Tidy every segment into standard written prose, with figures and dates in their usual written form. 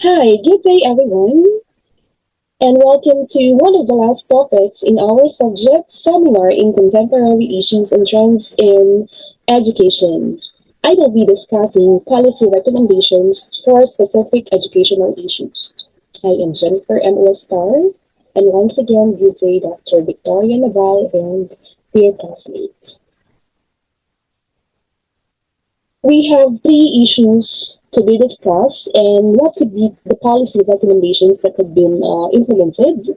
Hi, good day everyone, and welcome to one of the last topics in our subject seminar in contemporary issues and trends in education. I will be discussing policy recommendations for specific educational issues. I am Jennifer M. Star, and once again, good day, Dr. Victoria Naval and dear classmates. We have three issues to be discussed and what could be the policy recommendations that have been implemented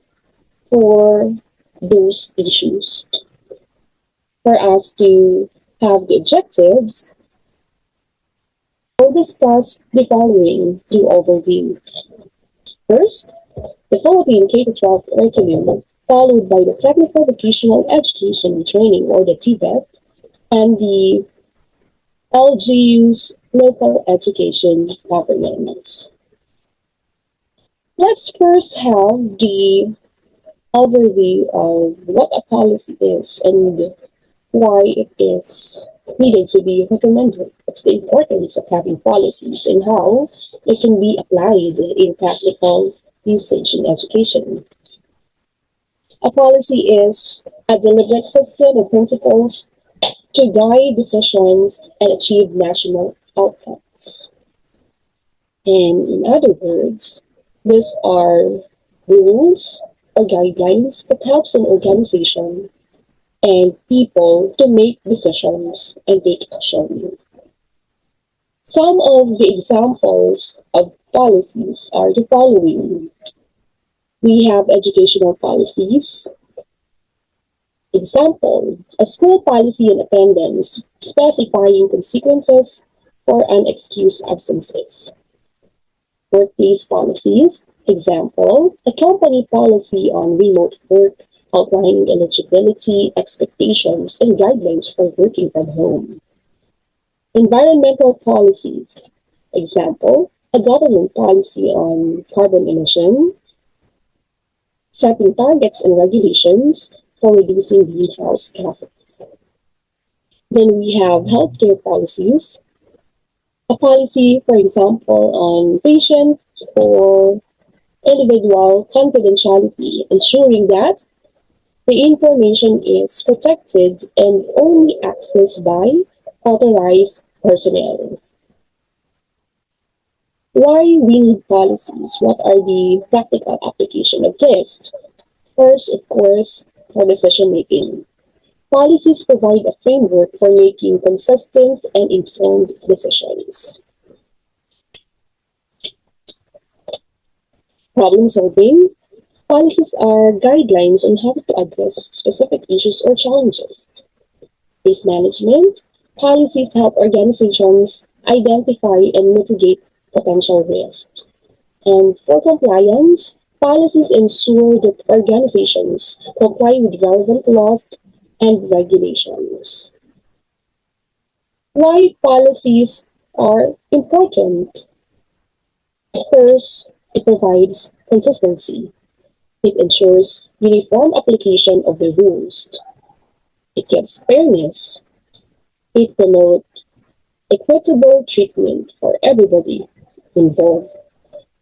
for those issues. For us to have the objectives, we'll discuss the following through overview. First, the Philippine K-12 curriculum, followed by the Technical Vocational Education and Training, or the TVET, and the LGU's local education governance. Let's first have the overview of what a policy is and why it is needed to be recommended. What's the importance of having policies and how it can be applied in practical usage in education. A policy is a deliberate system of principles to guide decisions and achieve national outcomes. And in other words, these are rules or guidelines that helps an organization and people to make decisions and take action. Some of the examples of policies are the following. We have educational policies. Example, a school policy on attendance specifying consequences for unexcused absences. Workplace policies. Example, a company policy on remote work outlining eligibility, expectations, and guidelines for working from home. Environmental policies. Example, a government policy on carbon emission, setting targets and regulations for reducing greenhouse gases. Then we have healthcare policies. A policy, for example, on patient or individual confidentiality, ensuring that the information is protected and only accessed by authorized personnel. Why we need policies? What are the practical application of this? First, of course, for decision making. Policies provide a framework for making consistent and informed decisions. Problem solving. Policies are guidelines on how to address specific issues or challenges. Risk management. Policies help organizations identify and mitigate potential risks. And for compliance, policies ensure that organizations comply with relevant laws and regulations. Why policies are important? First, it provides consistency. It ensures uniform application of the rules. It gives fairness. It promotes equitable treatment for everybody involved.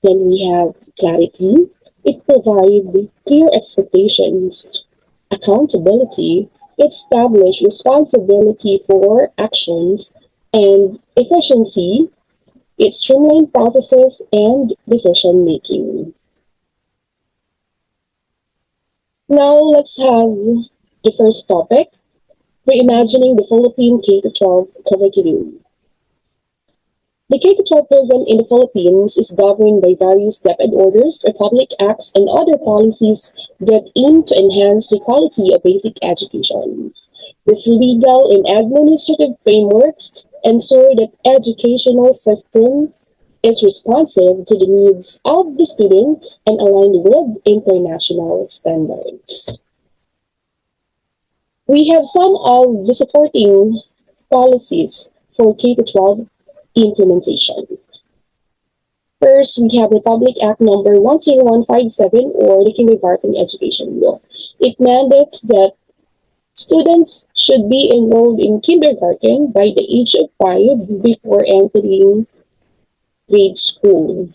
Then we have clarity. It provides clear expectations, accountability. It establishes responsibility for actions and efficiency. It streamlines processes and decision making. Now let's have the first topic, reimagining the Philippine K-12 curriculum. The K-12 program in the Philippines is governed by various DepEd orders, Republic Acts, and other policies that aim to enhance the quality of basic education. These legal and administrative frameworks ensure that educational system is responsive to the needs of the students and aligned with international standards. We have some of the supporting policies for K-12 implementation. First, we have Republic Act number 10157, or the Kindergarten Education Law. It mandates that students should be enrolled in kindergarten by the age of 5 before entering grade school.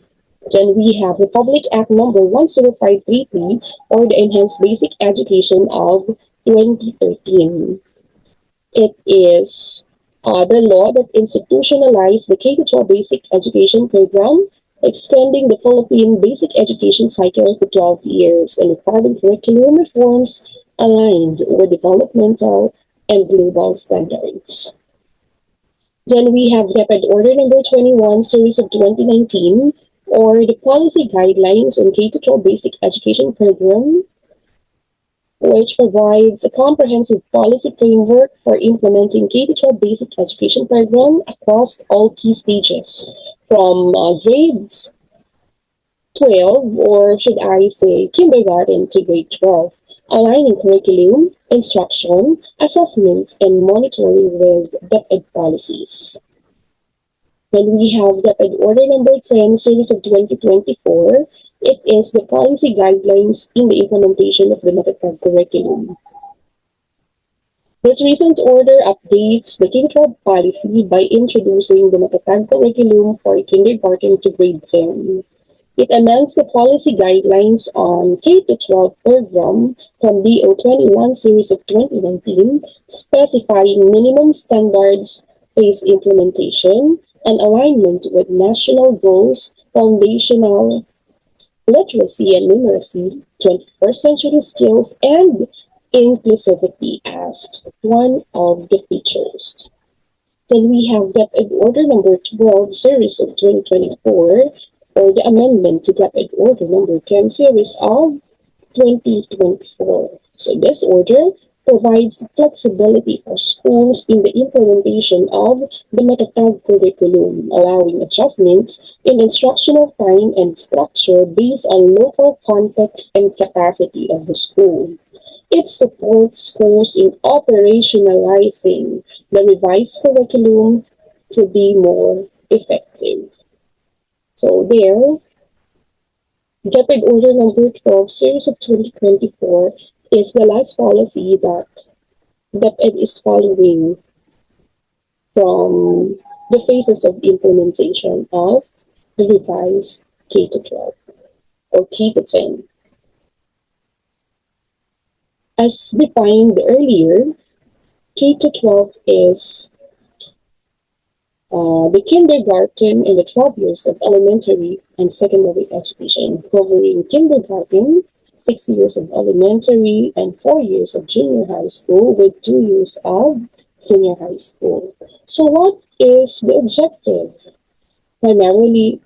Then we have Republic Act number 10533, or the Enhanced Basic Education of 2013. It is the law that institutionalized the K-12 basic education program, extending the Philippine basic education cycle to 12 years and requiring curriculum reforms aligned with developmental and global standards. Then we have DepEd Order number 21, series of 2019, or the policy guidelines on K-12 basic education program, which provides a comprehensive policy framework for implementing K-12 basic education program across all key stages, from grades 12, or should I say kindergarten to grade 12, aligning curriculum, instruction, assessment, and monitoring with DepEd policies. Then we have DepEd Order number 10, series of 2024. It is the policy guidelines in the implementation of the Matatag curriculum. This recent order updates the K-12 policy by introducing the Matatag curriculum for kindergarten to grade 10. It amends the policy guidelines on K-12 program from DO 21 series of 2019, specifying minimum standards, phase implementation, and alignment with national goals, foundational literacy and numeracy, 21st century skills, and inclusivity as one of the features. Then we have DepEd Order number 12, series of 2024, or the amendment to DepEd Order number 10, series of 2024. So this order provides flexibility for schools in the implementation of the Matatag curriculum, allowing adjustments in instructional time and structure based on local context and capacity of the school. It supports schools in operationalizing the revised curriculum to be more effective. So there, DepEd Order number 12, series of 2024, is the last policy that DepEd is following from the phases of implementation of the revised K-12 or K-10. As defined earlier, K-12 is the kindergarten and the 12 years of elementary and secondary education, covering kindergarten, 6 years of elementary, and 4 years of junior high school, with 2 years of senior high school. So what is the objective? Primarily,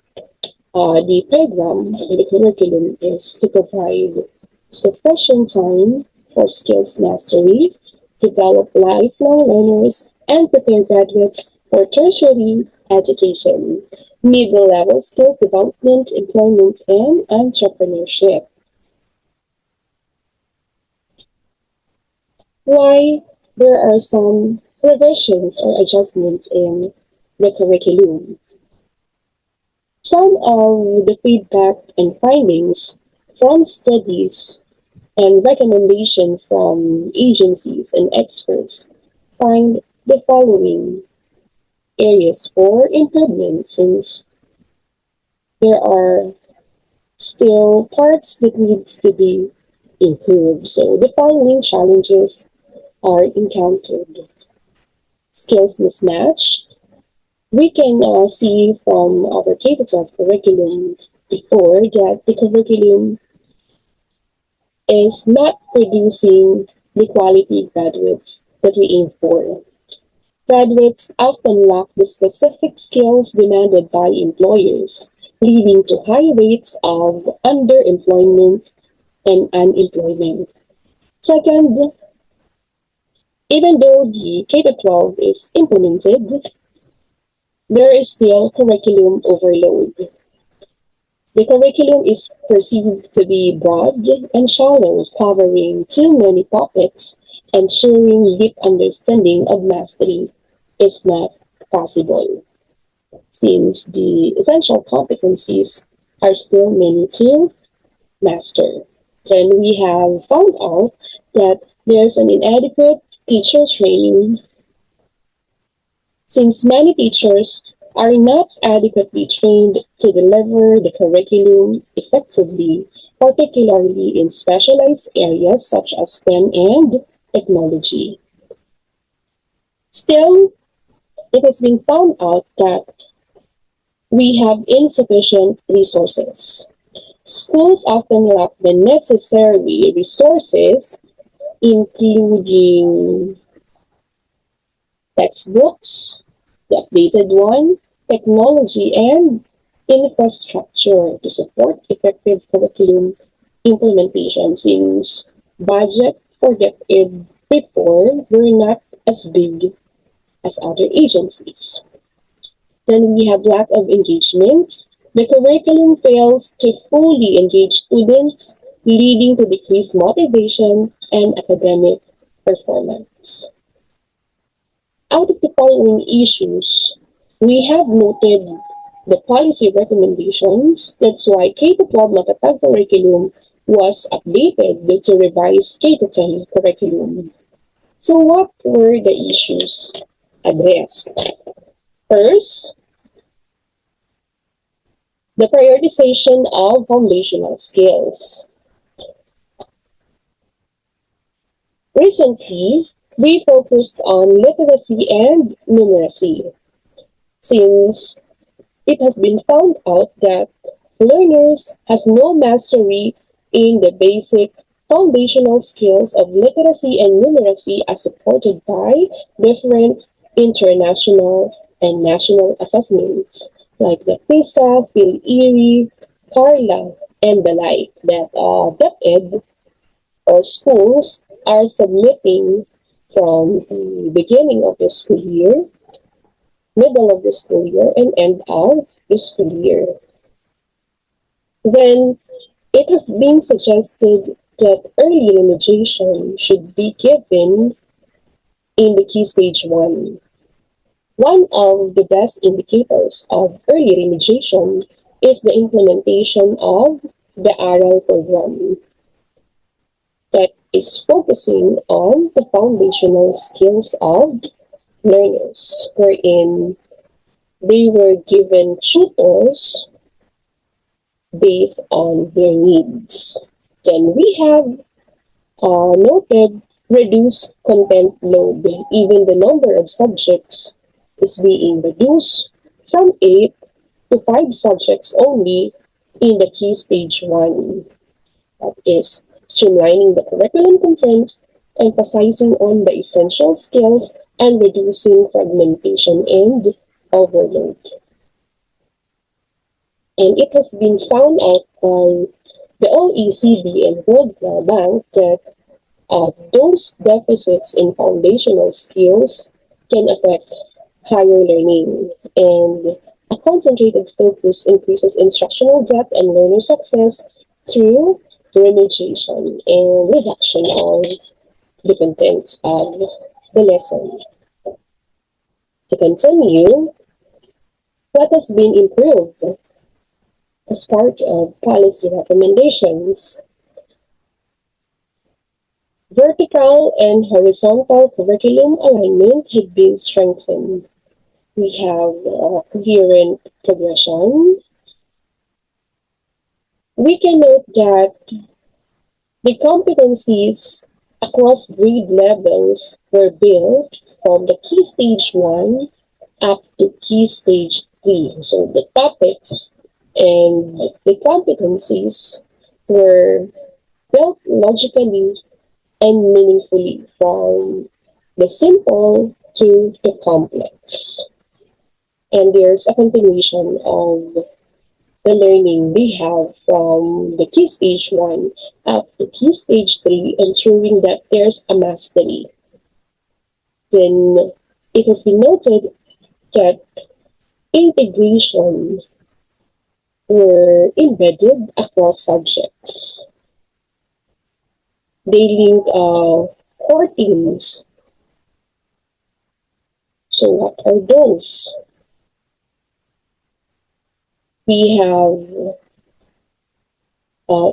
the program, the curriculum, is to provide sufficient time for skills mastery, develop lifelong learners, and prepare graduates for tertiary education, middle-level skills development, employment, and entrepreneurship. Why there are some revisions or adjustments in the curriculum? Some of the feedback and findings from studies and recommendations from agencies and experts find the following areas for improvement, since there are still parts that needs to be improved. So the following challenges are encountered. Skills mismatch. We can see from our K-12 curriculum before that the curriculum is not producing the quality graduates that we aim for. Graduates often lack the specific skills demanded by employers, leading to high rates of underemployment and unemployment. Second, even though the K-12 is implemented, there is still curriculum overload. The curriculum is perceived to be broad and shallow, covering too many topics, ensuring deep understanding of mastery is not possible, since the essential competencies are still many to master. Then we have found out that there's an inadequate teacher training, since many teachers are not adequately trained to deliver the curriculum effectively, particularly in specialized areas such as STEM and technology. Still, it has been found out that we have insufficient resources. Schools often lack the necessary resources, including textbooks, the updated one, technology, and infrastructure to support effective curriculum implementation since budget for DepEd before were not as big as other agencies. Then we have lack of engagement. The curriculum fails to fully engage students, leading to decreased motivation and academic performance. Out of the following issues, we have noted the policy recommendations. That's why K-12 Matatag curriculum was updated to revise K-10 curriculum. So what were the issues addressed? First, the prioritization of foundational skills. Recently, we focused on literacy and numeracy since it has been found out that learners has no mastery in the basic foundational skills of literacy and numeracy as supported by different international and national assessments like the PISA, PhilErie, Carla, and the like that DepEd or schools are submitting from the beginning of the school year, middle of the school year, and end of the school year. Then it has been suggested that early remediation should be given in the key stage 1. One of the best indicators of early remediation is the implementation of the ARAL program that is focusing on the foundational skills of learners, wherein they were given tutors based on their needs. Then we have noted reduced content load. Even the number of subjects is being reduced from 8 to 5 subjects only in the key stage 1. That is streamlining the curriculum content, emphasizing on the essential skills, and reducing fragmentation and overload. And it has been found out by the OECD and World Bank that those deficits in foundational skills can affect higher learning, and a concentrated focus increases instructional depth and learner success through remediation and reduction of the content of the lesson. To continue, what has been improved as part of policy recommendations? Vertical and horizontal curriculum alignment had been strengthened. We have coherent progression. We can note that the competencies across grade levels were built from the key stage 1 up to key stage 3. So the topics and the competencies were built logically and meaningfully from the simple to the complex. And there's a continuation of the learning we have from the key stage 1 up to key stage 3, ensuring that there's a mastery. Then it has been noted that integration were embedded across subjects. They link core themes. So what are those? We have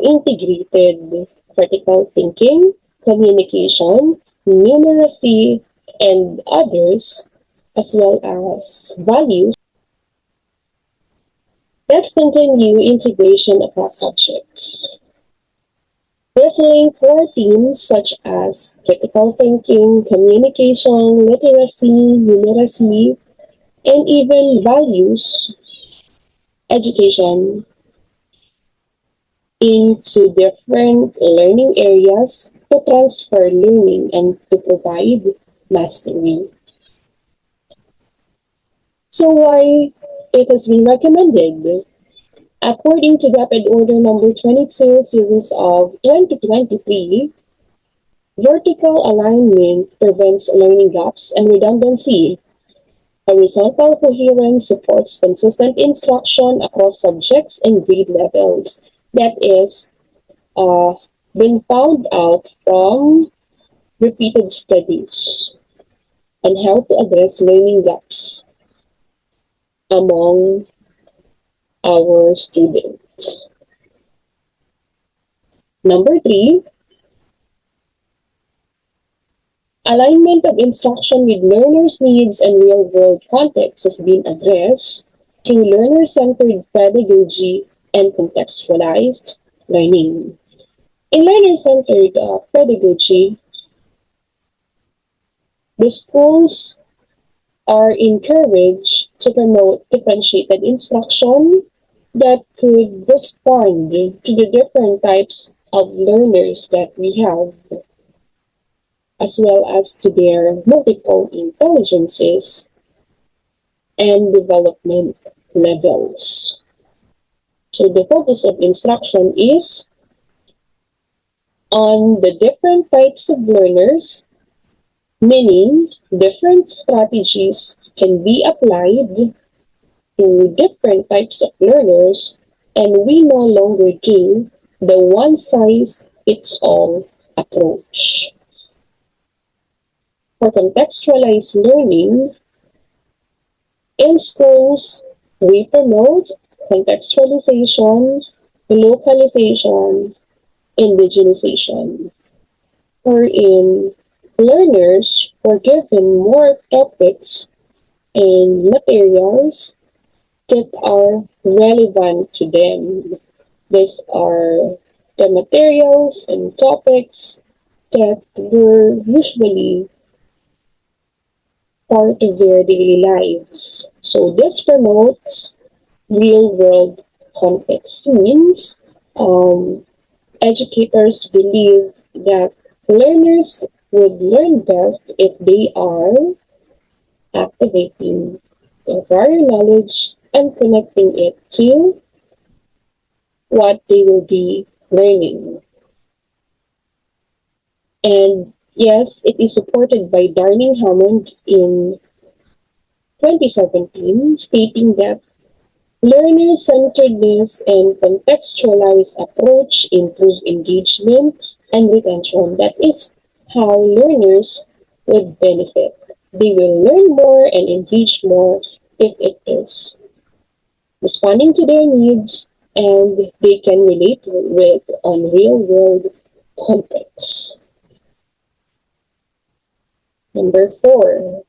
integrated critical thinking, communication, numeracy, and others, as well as values. Let's continue integration across subjects. Listening for themes such as critical thinking, communication, literacy, numeracy, and even values education into different learning areas to transfer learning and to provide mastery. So why it has been recommended? According to Rapid Order number 22, series of 2023, vertical alignment prevents learning gaps and redundancy. Horizontal coherence supports consistent instruction across subjects and grade levels. That is uh, been found out from repeated studies on how to address learning gaps among our students. Number three, alignment of instruction with learners' needs and real-world context has been addressed through learner-centered pedagogy and contextualized learning. In learner-centered pedagogy, the schools are encouraged to promote differentiated instruction that could respond to the different types of learners that we have, as well as to their multiple intelligences and development levels. So the focus of instruction is on the different types of learners, meaning different strategies can be applied to different types of learners, and we no longer do the one size fits all approach. For contextualized learning, in schools, we promote contextualization, localization, indigenization, wherein learners were given more topics and materials that are relevant to them. These are the materials and topics that were usually part of their daily lives. So this promotes real world context. Means educators believe that learners would learn best if they are activating their prior knowledge and connecting it to what they will be learning. And yes, it is supported by Darling Hammond in 2017, stating that learner-centeredness and contextualized approach improve engagement and retention. That is how learners would benefit. They will learn more and engage more if it is responding to their needs and they can relate with on real-world context. Number four,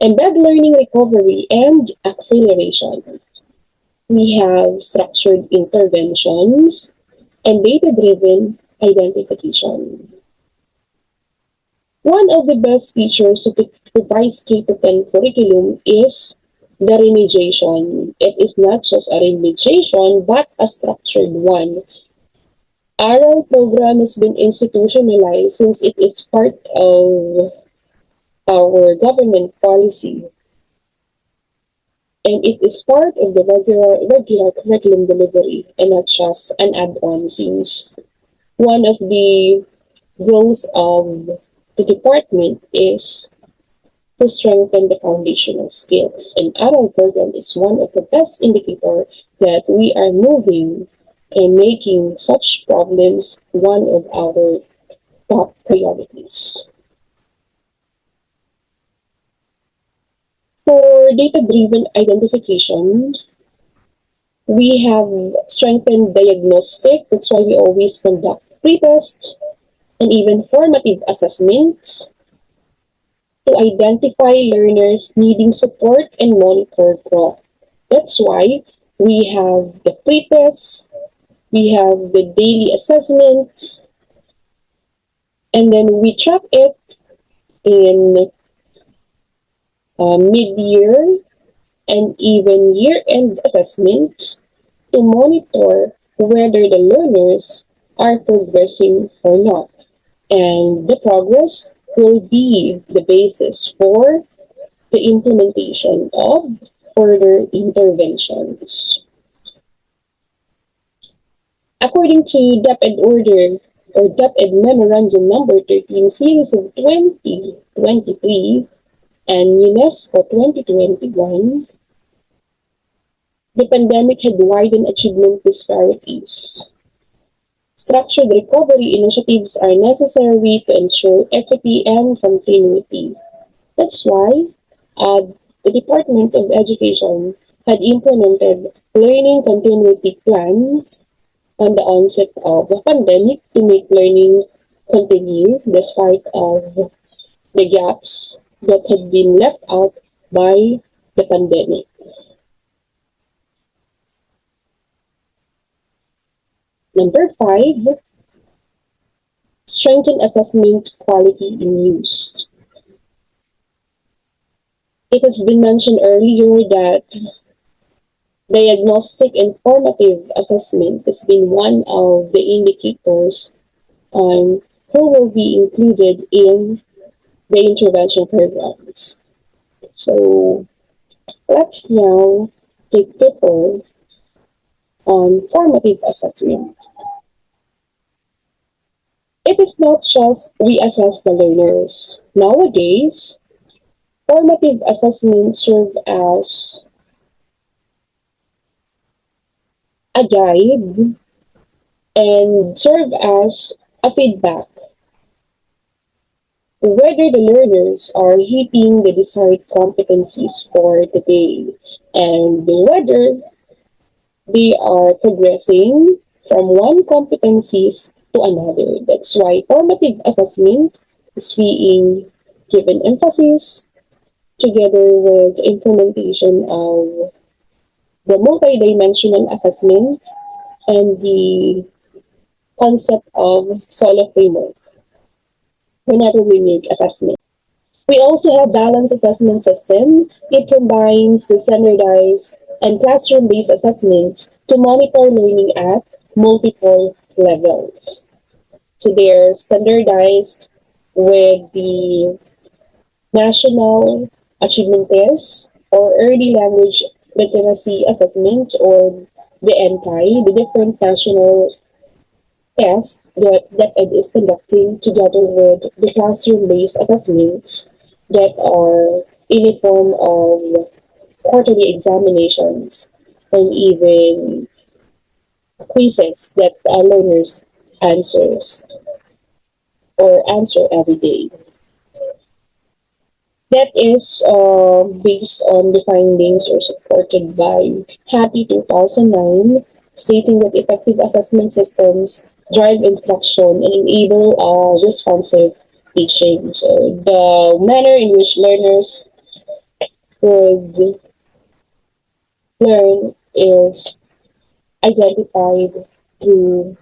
embed learning recovery and acceleration. We have structured interventions and data-driven identification. One of the best features of the revised K-10 curriculum is the remediation. It is not just a remediation, but a structured one. Oral program has been institutionalized since it is part of our government policy, and it is part of the regular curriculum delivery and not just an add-on, since one of the goals of the department is to strengthen the foundational skills, and oral program is one of the best indicator that we are moving and making such problems one of our top priorities. For data-driven identification, we have strengthened diagnostic. That's why we always conduct pre-test and even formative assessments to identify learners needing support and monitor growth. That's why We have the pre-tests, we have the daily assessments, and then we track it in mid-year and even year-end assessments to monitor whether the learners are progressing or not. And the progress will be the basis for the implementation of further interventions. According to DepEd Order or DepEd Memorandum Number 13, Series of 2023 and UNESCO 2021, the pandemic had widened achievement disparities. Structured recovery initiatives are necessary to ensure equity and continuity. That's why uh, the Department of Education had implemented Learning Continuity Plan on the onset of the pandemic to make learning continue despite of the gaps that had been left out by the pandemic. Number 5, strengthen assessment quality in use. It has been mentioned earlier that diagnostic and formative assessment has been one of the indicators on who will be included in the intervention programs. So let's now take deeper on formative assessment. It is not just we assess the learners. Nowadays, formative assessments serve as a guide and serve as a feedback whether the learners are hitting the desired competencies for the day and whether they are progressing from one competencies to another. That's why formative assessment is being given emphasis together with implementation of the multidimensional assessment and the concept of solo framework whenever we make assessment. We also have balanced assessment system. It combines the standardized and classroom-based assessments to monitor learning at multiple levels. So they're standardized with the National Achievement Test or Early Language Literacy Assessment or the NTI, the different national tests that DepEd is conducting together with the classroom-based assessments that are in the form of quarterly examinations and even quizzes that learners answers or answer every day. That is based on the findings or supported by Happy 2009, stating that effective assessment systems drive instruction and enable responsive teaching. So the manner in which learners would learn is identified through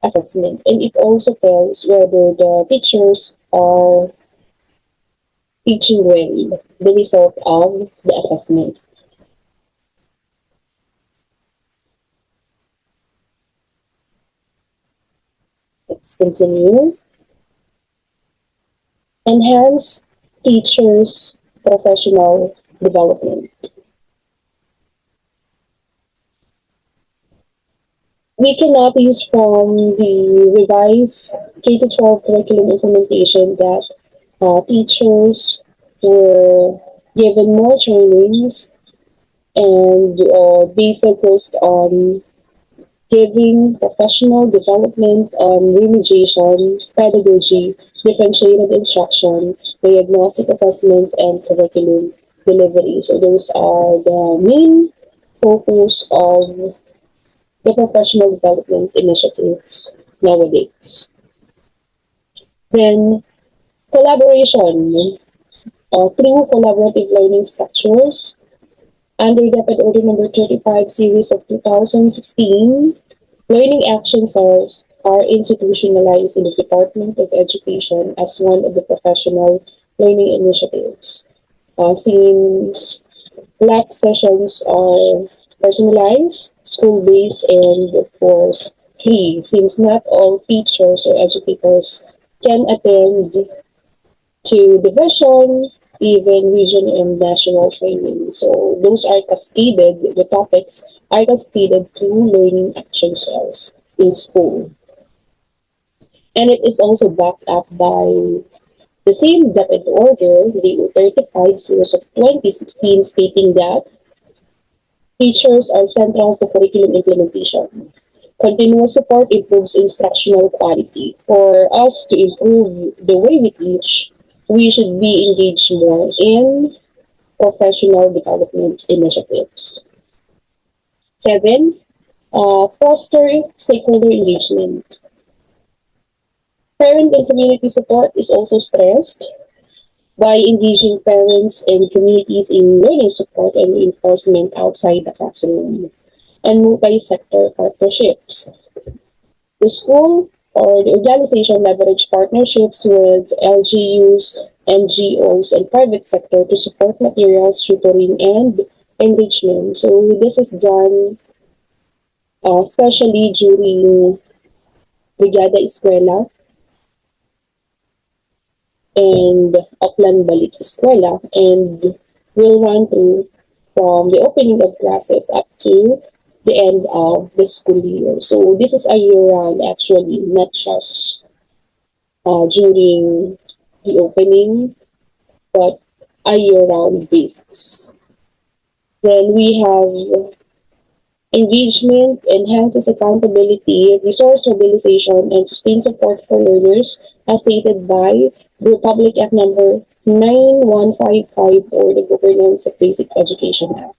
assessment, and it also tells whether the teachers are teaching well the result of the assessment. Let's continue. Enhance teachers' professional development. We cannot use from the revised K-12 curriculum implementation that teachers were given more trainings and they focused on giving professional development on remediation, pedagogy, differentiated instruction, diagnostic assessments, and curriculum delivery. So those are the main focus of the professional development initiatives nowadays. Then collaboration through collaborative learning structures, Under DepEd Order Number 35, Series of 2016, learning action cells are institutionalized in the Department of Education as one of the professional learning initiatives. Since lab sessions are personalized, school-based, and of course free, since not all teachers or educators can attend to division, even region and national training. So those are cascaded, the topics are cascaded through learning action cells in school. And it is also backed up by the same DepEd order, the 35 series of 2016, stating that teachers are central to curriculum implementation. Continuous support improves instructional quality. For us to improve the way we teach, we should be engaged more in professional development initiatives. Seven, foster stakeholder engagement. Parent and community support is also stressed by engaging parents and communities in learning support and enforcement outside the classroom, and multi-sector partnerships. The school or the organization leverage partnerships with LGUs, NGOs, and private sector to support materials, tutoring, and engagement. So this is done especially during Brigada Escuela and Upland Balik Escuela, and will run through from the opening of classes up to the end of the school year. So this is a year-round actually, not just during the opening, but a year-round basis. Then we have engagement enhances accountability, resource mobilization, and sustained support for learners, as stated by the Republic Act number 9155, or the Governance of Basic Education Act.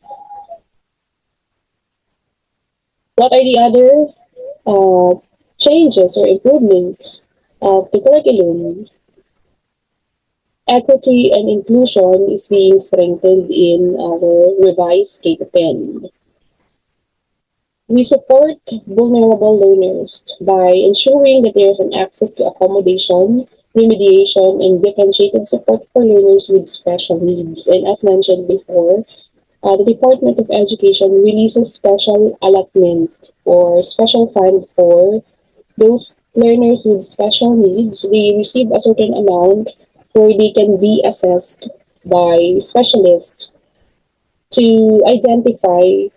What are the other changes or improvements of the curriculum? Equity and inclusion is being strengthened in our revised K-10. We support vulnerable learners by ensuring that there is an access to accommodation, remediation, and differentiated support for learners with special needs. And as mentioned before, the Department of Education releases special allotment or special fund for those learners with special needs. They receive a certain amount where they can be assessed by specialists to identify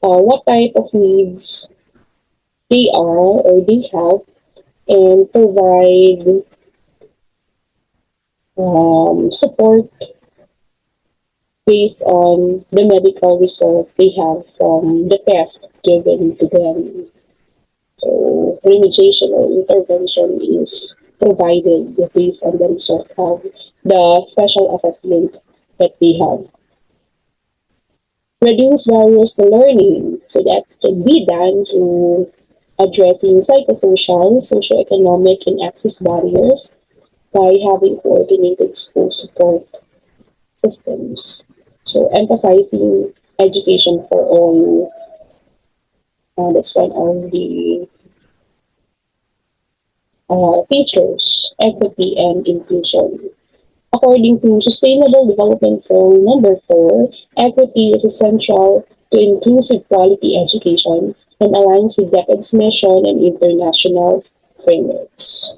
what type of needs they are or they have, and provide support based on the medical result they have from the test given to them. So remediation or intervention is provided based on the result of the special assessment that they have. Reduce barriers to learning, so that can be done through addressing psychosocial, socioeconomic, and access barriers by having coordinated school support systems. So emphasizing education for all, that's one of the features, equity and inclusion. According to Sustainable Development Goal number 4, equity is essential to inclusive quality education and aligns with DepEd's mission and international frameworks.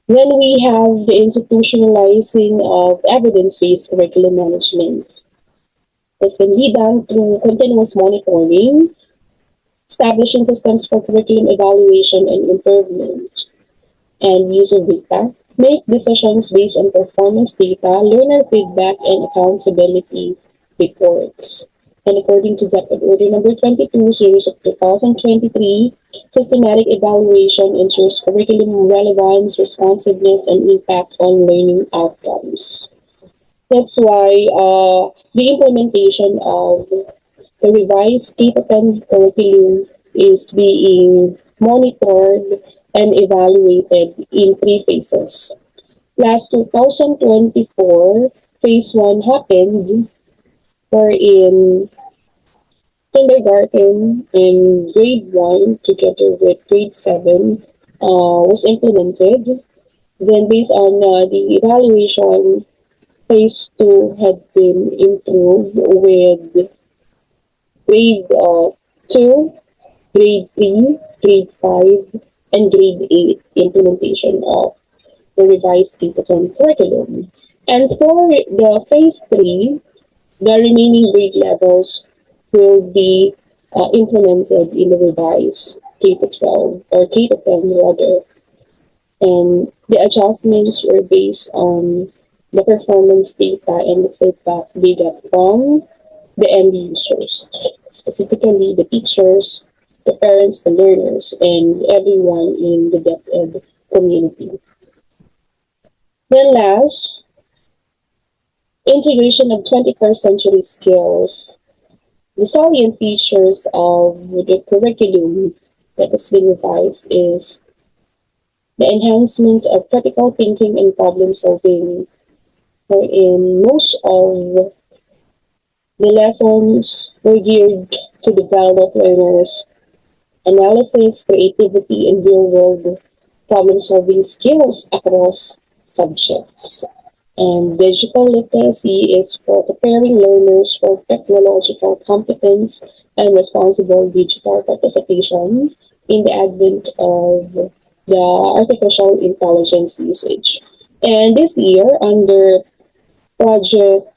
Then we have the institutionalizing of evidence-based curriculum management. This can be done through continuous monitoring, establishing systems for curriculum evaluation and improvement, and use of data. Make decisions based on performance data, learner feedback, and accountability reports. And according to DepEd Order number 22, series of 2023, systematic evaluation ensures curriculum relevance, responsiveness, and impact on learning outcomes. That's why the implementation of the revised K-10 curriculum is being monitored and evaluated in three phases. Last 2024, phase 1 happened, We're in kindergarten in grade 1 together with grade 7 was implemented. Then based on the evaluation, phase 2 had been improved with grade 2, grade 3, grade 5, and grade 8 implementation of the revised K-12 curriculum. And for the phase 3, the remaining grade levels will be implemented in the revised K-12 or K-10 rather. And the adjustments were based on the performance data and the feedback they get from the end users, specifically the teachers, the parents, the learners, and everyone in the DepEd community. Then last, integration of 21st century skills. The salient features of the curriculum that has been revised is the enhancement of critical thinking and problem solving, wherein most of the lessons were geared to develop learners' analysis, creativity, and real-world problem-solving skills across subjects. And digital literacy is for preparing learners for technological competence and responsible digital participation in the advent of the artificial intelligence usage. And this year, under Project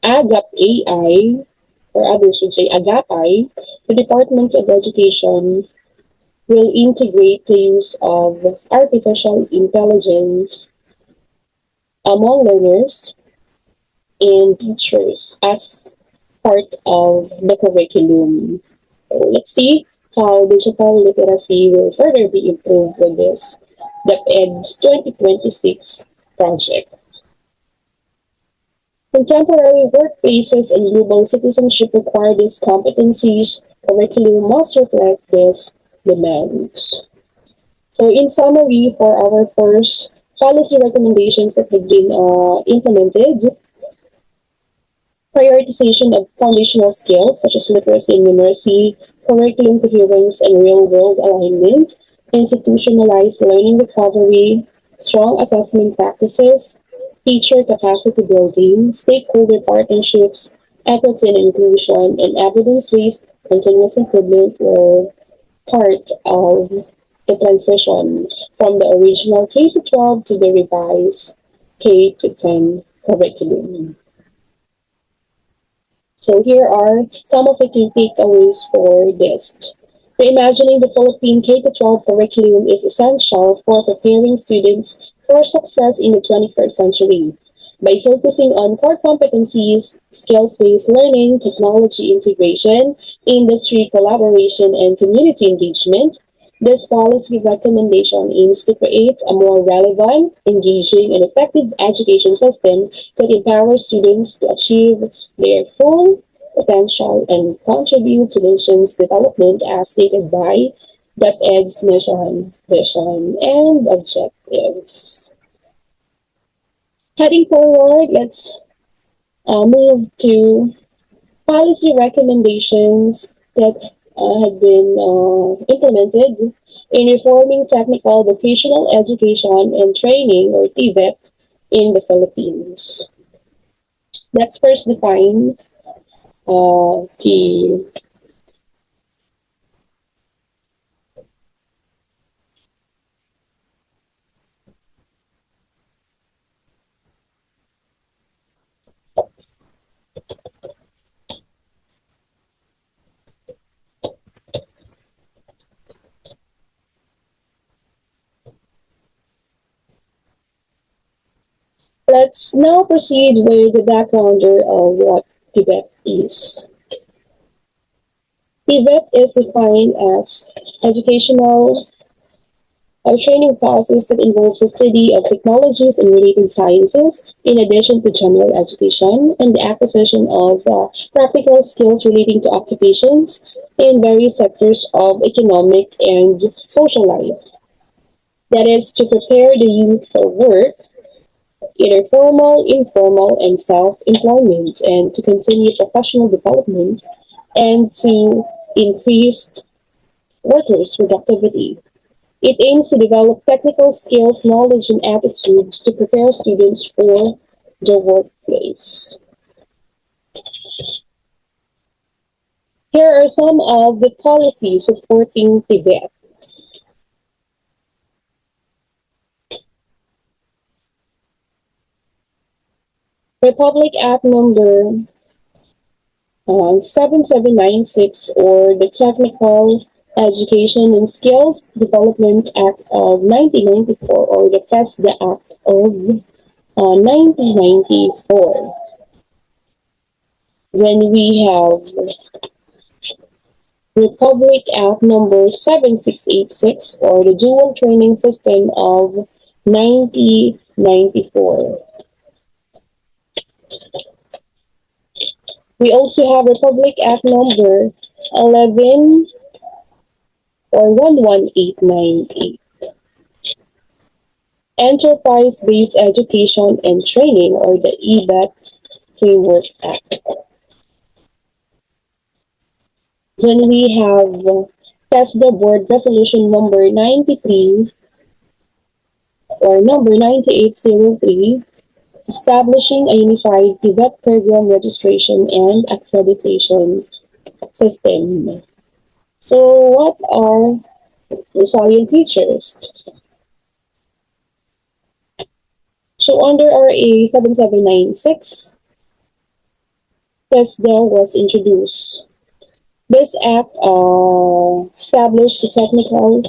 AGAP AI, or others would say AGAPI, the Department of Education will integrate the use of artificial intelligence among learners and teachers as part of the curriculum. So let's see how digital literacy will further be improved with this DepEd's 2026 project. Contemporary workplaces and global citizenship require these competencies. Curriculum must reflect these demands. So in summary, for our first policy recommendations that have been implemented, prioritization of foundational skills such as literacy and numeracy, curriculum coherence and real-world alignment, institutionalized learning recovery, strong assessment practices, teacher capacity building, stakeholder partnerships, equity and inclusion, and evidence-based continuous improvement were part of the transition from the original K-12 to the revised K-10 curriculum. So here are some of the key takeaways for this. Reimagining the Philippine K-12 curriculum is essential for preparing students for success in the 21st century. By focusing on core competencies, skills-based learning, technology integration, industry collaboration, and community engagement, this policy recommendation aims to create a more relevant, engaging, and effective education system that empowers students to achieve their full potential and contribute to nation's development as stated by DepEd's mission, vision, and objectives. Heading forward, let's move to policy recommendations that have been implemented in reforming technical vocational education and training, or TVET, in the Philippines. Let's first define the Let's now proceed with the backgrounder of what TVET is. TVET is defined as educational or training process that involves the study of technologies and related sciences, in addition to general education and the acquisition of practical skills relating to occupations in various sectors of economic and social life. That is to prepare the youth for work, either formal, informal, and self-employment, and to continue professional development and to increase workers' productivity. It aims to develop technical skills, knowledge, and attitudes to prepare students for the workplace. Here are some of the policies supporting Tibet. Republic Act number 7796, or the Technical Education and Skills Development Act of 1994, or the TESDA Act of 1994. Then we have Republic Act number 7686, or the Dual Training System of 1994. We also have Republic Act number 11 or 11898. Enterprise-Based Education and Training, or the EBET Framework Act. Then we have TESDA Board Resolution number 93 or number 9803, establishing a unified Tibet program registration and accreditation system. So what are the salient features? So under RA 7796, TESDA was introduced. This act established the Technical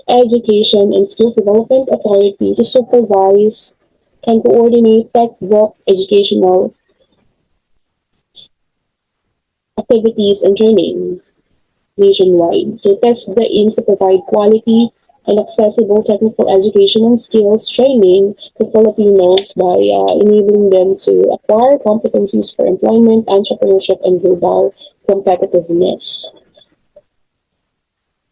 Education and Skills Development Authority to supervise and coordinate tech-voc educational activities and training nationwide. So TESDA aims to provide quality and accessible technical education and skills training to Filipinos by enabling them to acquire competencies for employment, entrepreneurship, and global competitiveness.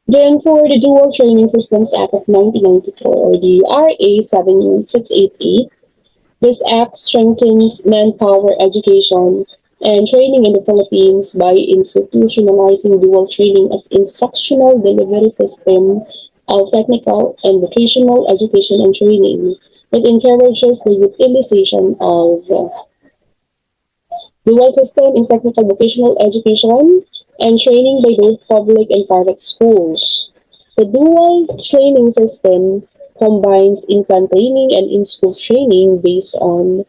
Then for the Dual Training Systems Act of 1994, or the RA 7688, this act strengthens manpower education and training in the Philippines by institutionalizing dual training as instructional delivery system of technical and vocational education and training. It encourages the utilization of dual system in technical vocational education and training by both public and private schools. The dual training system combines in-plant training and in-school training based on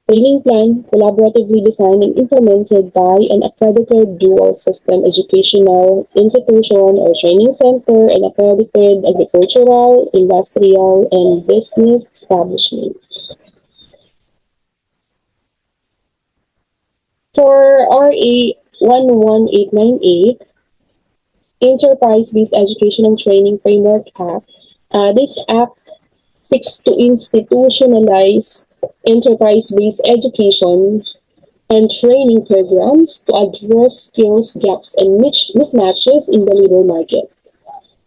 training plan collaboratively designed and implemented by an accredited dual system educational institution or training center and accredited agricultural, industrial, and business establishments. For RA 11898, Enterprise-Based Education and Training Framework Act, this act seeks to institutionalize enterprise-based education and training programs to address skills gaps and mismatches in the labor market.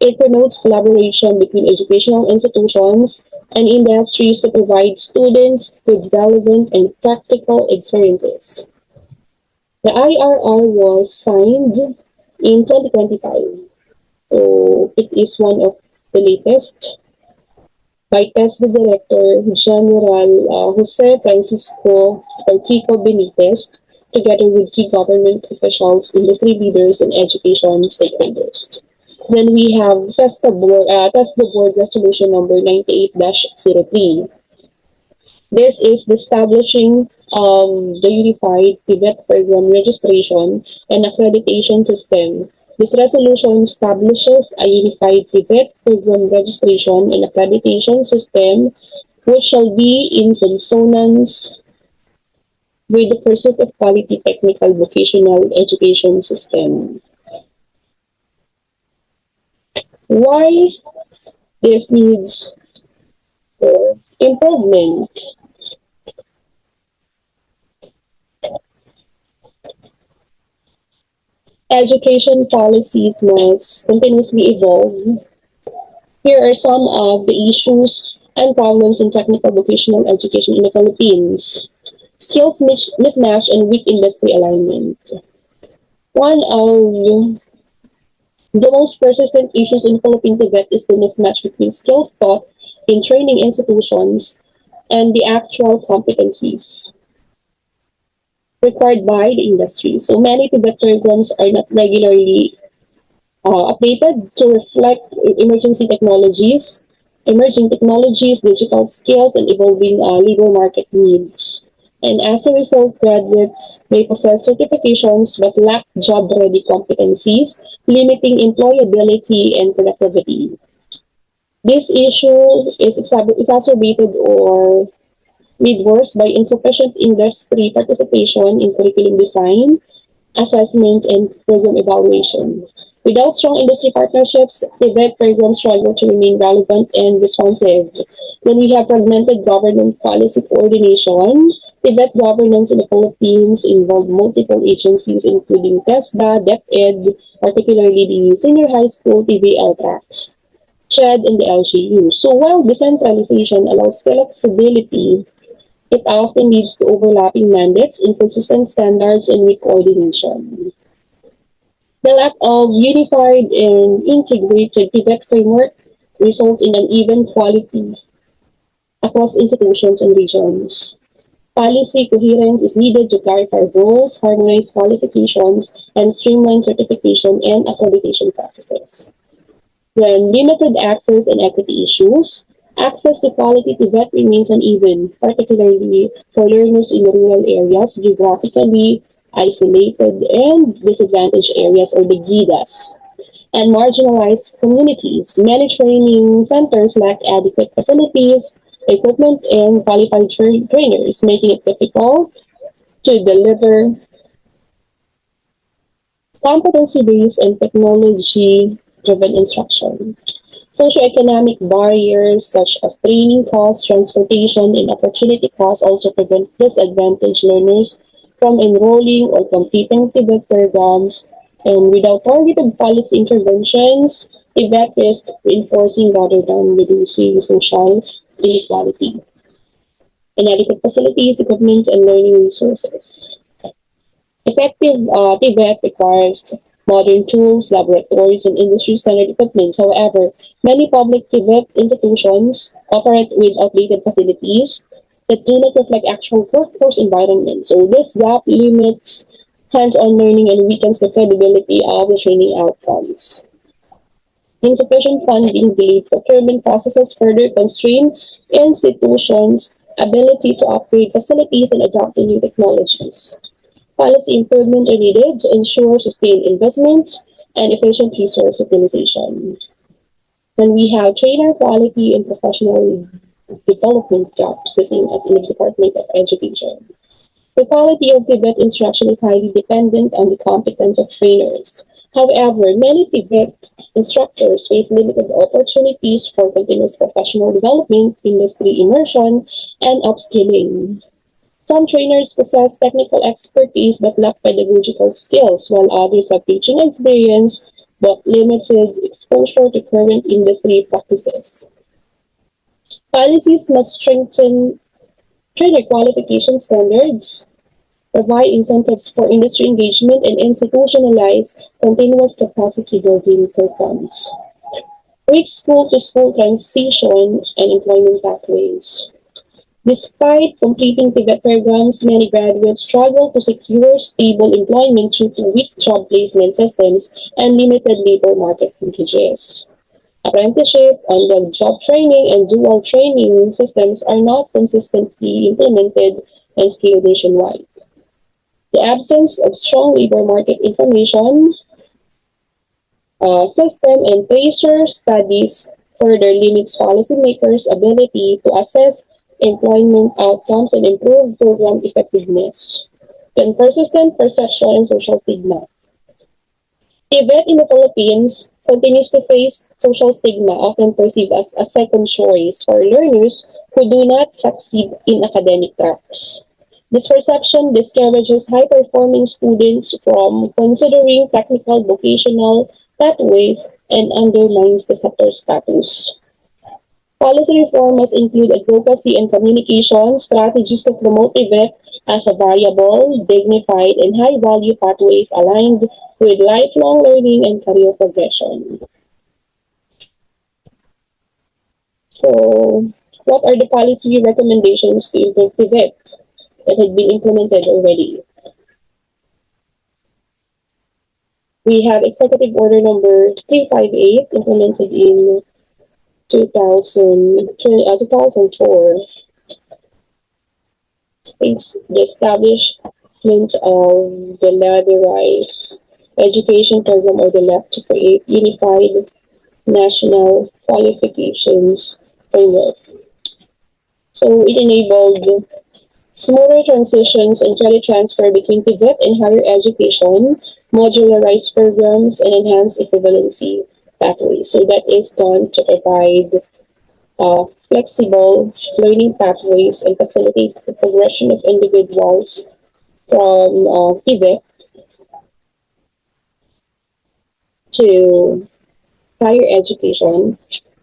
It promotes collaboration between educational institutions and industries to provide students with relevant and practical experiences. The IRR was signed in 2025, so it is one of the latest by TESDA Director General Jose Francisco or Kiko Benitez, together with key government officials, industry leaders, and education stakeholders. Then we have TESDA Board Resolution number 98-03. This is the establishing the Unified Tibet Program Registration and Accreditation System. This resolution establishes a Unified Tibet Program Registration and Accreditation System which shall be in consonance with the pursuit of quality technical vocational education system. Why this needs for improvement? Education policies must continuously evolve. Here are some of the issues and problems in technical vocational education in the Philippines, skills mismatch, and weak industry alignment. One of the most persistent issues in Philippine Tibet is the mismatch between skills taught in training institutions and the actual competencies required by the industry. So many Tibet programs are not regularly updated to reflect emerging technologies, digital skills, and evolving labor market needs. And as a result, graduates may possess certifications but lack job-ready competencies, limiting employability and productivity. This issue is exacerbated or made worse by insufficient industry participation in curriculum design, assessment, and program evaluation. Without strong industry partnerships, TVET programs struggle to remain relevant and responsive. When we have fragmented government policy coordination, TVET governance in the Philippines involved multiple agencies including TESDA, DepEd, particularly the Senior High School TVL tracks, CHED, and the LGU. So while decentralization allows flexibility, it often leads to overlapping mandates, inconsistent standards, and weak coordination. The lack of unified and integrated Tibet framework results in uneven quality across institutions and regions. Policy coherence is needed to clarify roles, harmonize qualifications, and streamline certification and accreditation processes. Then, limited access and equity issues. Access to quality Tibet remains uneven, particularly for learners in rural areas, geographically isolated and disadvantaged areas, or the GIDAs, and marginalized communities. Many training centers lack adequate facilities, equipment, and qualified trainers, making it difficult to deliver competency-based and technology-driven instruction. Socioeconomic barriers such as training costs, transportation, and opportunity costs also prevent disadvantaged learners from enrolling or completing TVET programs. And without targeted policy interventions, TVET risks reinforcing rather than reducing social inequality. Inadequate facilities, equipment, and learning resources. Effective TVET requires modern tools, laboratories, and industry-standard equipment. However, many public TVET institutions operate with outdated facilities that do not reflect actual workforce environments. So this gap limits hands-on learning and weakens the credibility of the training outcomes. Insufficient funding, delayed procurement processes further constrain institutions' ability to upgrade facilities and adapt to new technologies. Policy improvements are needed to ensure sustained investment and efficient resource utilization. Then we have trainer quality and professional development gaps, the same as in the Department of Education. The quality of Tibet instruction is highly dependent on the competence of trainers. However, many Tibet instructors face limited opportunities for continuous professional development, industry immersion, and upskilling. Some trainers possess technical expertise but lack pedagogical skills, while others have teaching experience but limited exposure to current industry practices. Policies must strengthen trainer qualification standards, provide incentives for industry engagement, and institutionalize continuous capacity building programs. Great school to school transition and employment pathways. Despite completing TVET programs, many graduates struggle to secure stable employment due to weak job placement systems and limited labor market linkages. Apprenticeship, on-the-job training, and dual training systems are not consistently implemented and scaled nationwide. The absence of strong labor market information system and tracer studies further limits policymakers' ability to assess employment outcomes and improve program effectiveness. Then persistent perception and social stigma. TVET in the Philippines continues to face social stigma, often perceived as a second choice for learners who do not succeed in academic tracks. This perception discourages high-performing students from considering technical vocational pathways and undermines the sector status. Policy reform must include advocacy and communication strategies to promote TVET as a variable, dignified, and high-value pathways aligned with lifelong learning and career progression. So, what are the policy recommendations to improve TVET that had been implemented already? We have Executive Order number 358 implemented in 2004 states the establishment of the ladderized education program or the LEP to create unified national qualifications framework. So it enabled smoother transitions and credit transfer between TVET and higher education, modularized programs, and enhanced equivalency pathways. So that is done to provide flexible learning pathways and facilitate the progression of individuals from TVET to higher education,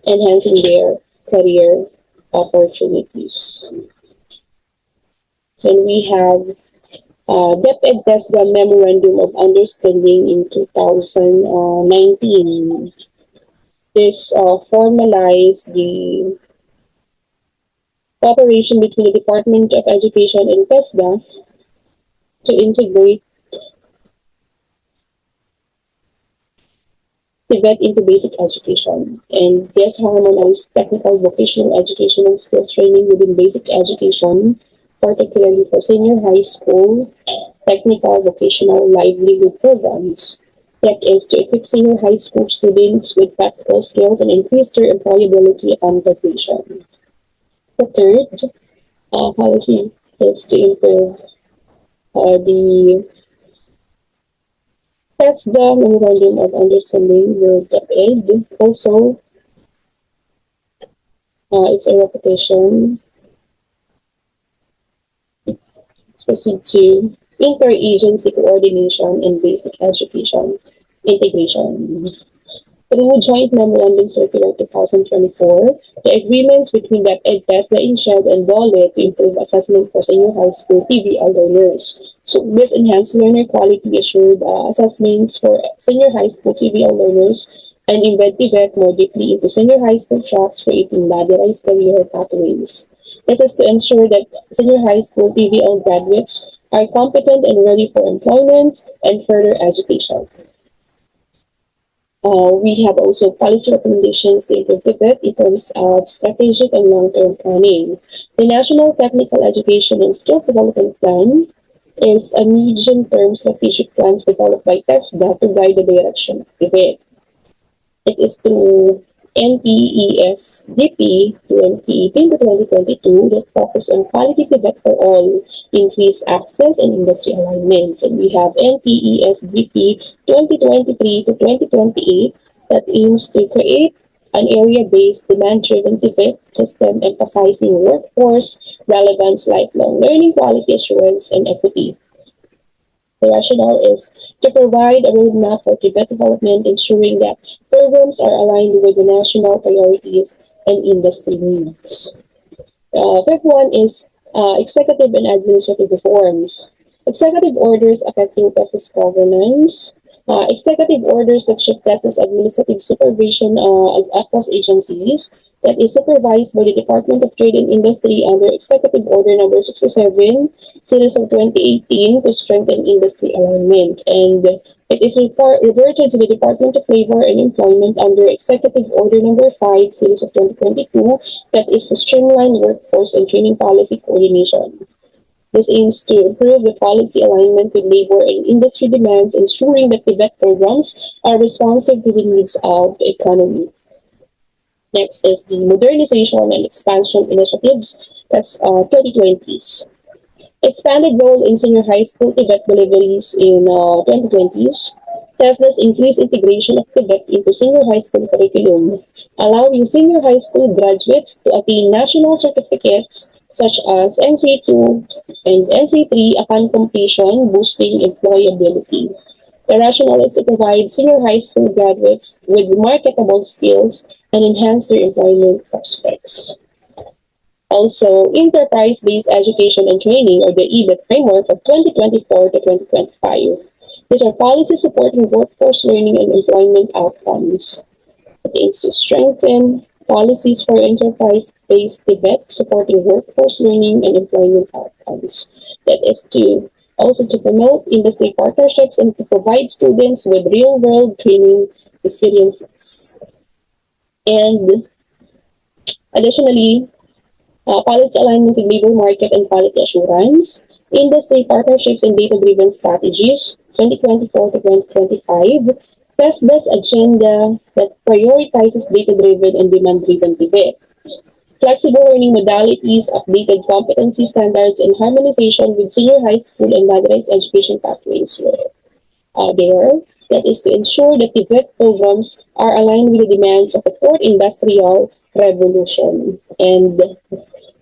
enhancing their career opportunities. Then we have DepEd TESDA Memorandum of Understanding in 2019. This formalized the cooperation between the Department of Education and TESDA to integrate TVET into basic education, and this harmonized technical vocational education and skills training within basic education, particularly for senior high school technical vocational livelihood programs. That is to equip senior high school students with practical skills and increase their employability upon graduation. The third policy is to improve the TESDA Memorandum of Understanding with DepEd. Also, it's a repetition. Let's proceed to interagency coordination and basic education integration. Through Joint Memorandum Circular 2024, the agreements between DepEd, TESDA, INSHED, and DOLE to improve assessment for senior high school TVL learners. So this enhanced learner quality assured assessments for senior high school TVL learners and embed TVET more deeply into senior high school tracks, creating ladderized career pathways. This is to ensure that senior high school TVL graduates are competent and ready for employment and further education. We have also policy recommendations to improve TVET in terms of strategic and long-term planning. The National Technical Education and Skills Development Plan is a medium-term strategic plan developed by TESDA to guide the direction of TVET. It is through NPESDP 2018 to 2022 that focus on quality TVET for all, increased access and industry alignment. And we have NPESDP 2023 to 2028 that aims to create an area-based demand-driven TVET system emphasizing workforce relevance, lifelong learning, quality assurance, and equity. The rationale is to provide a roadmap for TVET development, ensuring that programs are aligned with the national priorities and industry needs. Fifth one is executive and administrative reforms. Executive orders affecting TESDA's governance. Executive orders that shift TESDA's administrative supervision across agencies that is supervised by the Department of Trade and Industry under Executive Order number 67, Series of 2018 to strengthen industry alignment. And it is reverted to the Department of Labor and Employment under Executive Order number 5, Series of 2022, that is to streamline workforce and training policy coordination. This aims to improve the policy alignment with labor and industry demands, ensuring that TVET programs are responsive to the needs of the economy. Next is the modernization and expansion initiatives. That's 2020s. Expanded role in senior high school TVET deliveries in 2020s. TESDA's increased integration of TVET into senior high school curriculum, allowing senior high school graduates to attain national certificates such as NC2 and NC3 upon completion, boosting employability. The rationale is to provide senior high school graduates with marketable skills and enhance their employment prospects. Also, enterprise-based education and training, or the EBIT framework of 2024 to 2025. These are policies supporting workforce learning and employment outcomes. It aims to strengthen policies for enterprise-based debate supporting workforce learning and employment outcomes. That is to also to promote industry partnerships and to provide students with real-world training experiences. And additionally, policy alignment with labor market and quality assurance, industry partnerships and data-driven strategies, 2024 to 2025, TESDA's agenda that prioritizes data-driven and demand-driven debate, flexible learning modalities, updated competency standards, and harmonization with senior high school and ladderized education pathways were there. That is to ensure that debate programs are aligned with the demands of the fourth industrial revolution. And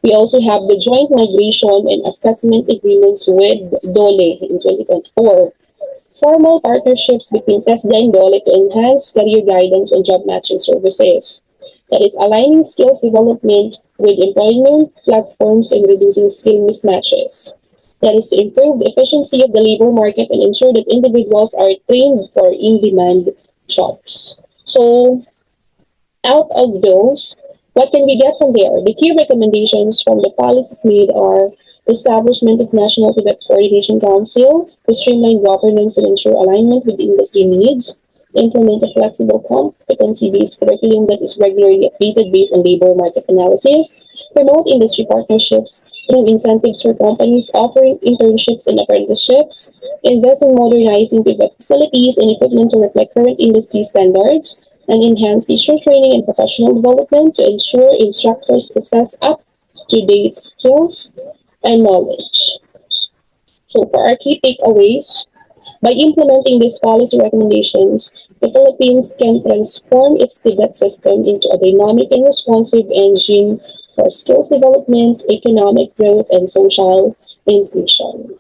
we also have the joint migration and assessment agreements with DOLE in 2024. Formal partnerships between TESDA and DOLE to enhance career guidance and job matching services. That is aligning skills development with employment platforms and reducing skill mismatches. That is to improve the efficiency of the labor market and ensure that individuals are trained for in-demand jobs. So, out of those, what can we get from there? The key recommendations from the policies made are establishment of National Tibet Coordination Council to streamline governance and ensure alignment with industry needs, implement a flexible competency-based curriculum that is regularly updated based on labor market analysis, promote industry partnerships through incentives for companies offering internships and apprenticeships, invest in modernizing Tibet facilities and equipment to reflect current industry standards, and enhance teacher training and professional development to ensure instructors possess up-to-date skills and knowledge. So for our key takeaways, by implementing these policy recommendations, the Philippines can transform its Tibet system into a dynamic and responsive engine for skills development, economic growth, and social inclusion.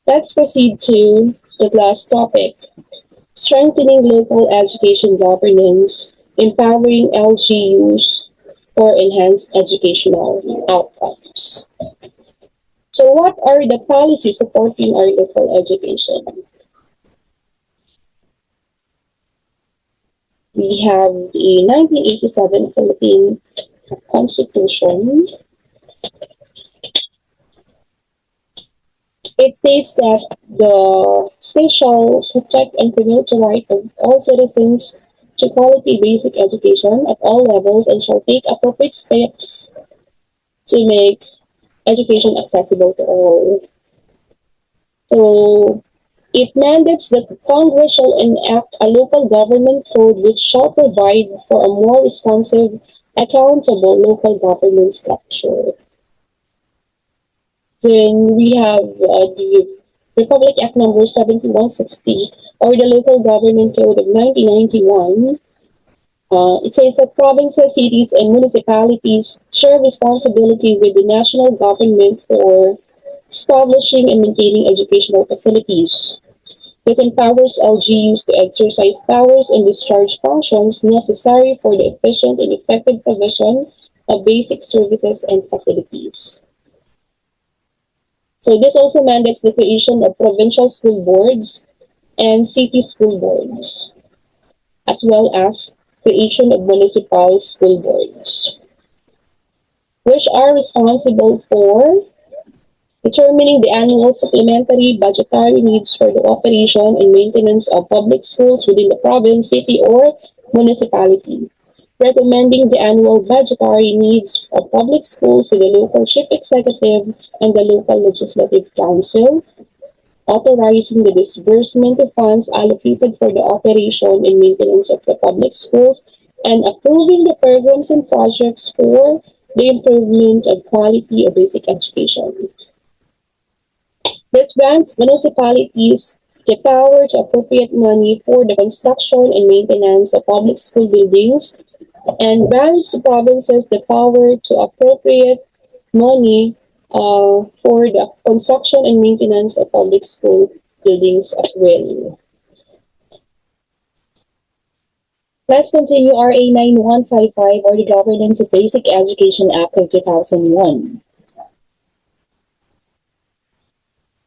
Let's proceed to the last topic, strengthening local education governance, empowering LGUs for enhanced educational outcomes. So what are the policies supporting our local education? We have the 1987 Philippine Constitution. It states that the state shall protect and promote the right of all citizens to quality basic education at all levels and shall take appropriate steps to make education accessible to all. So it mandates that Congress shall enact a local government code which shall provide for a more responsive, accountable local government structure. Then we have the Republic Act number 7160, or the Local Government Code of 1991. It says that provinces, cities, and municipalities share responsibility with the national government for establishing and maintaining educational facilities. This empowers LGUs to exercise powers and discharge functions necessary for the efficient and effective provision of basic services and facilities. So this also mandates the creation of provincial school boards and city school boards, as well as creation of municipal school boards, which are responsible for determining the annual supplementary budgetary needs for the operation and maintenance of public schools within the province, city, or municipality, recommending the annual budgetary needs of public schools to the local chief executive and the local legislative council, authorizing the disbursement of funds allocated for the operation and maintenance of the public schools, and approving the programs and projects for the improvement of quality of basic education. This grants municipalities the power to appropriate money for the construction and maintenance of public school buildings and grants provinces the power to appropriate money for the construction and maintenance of public school buildings as well. Let's continue RA 9155, or the Governance of Basic Education Act of 2001.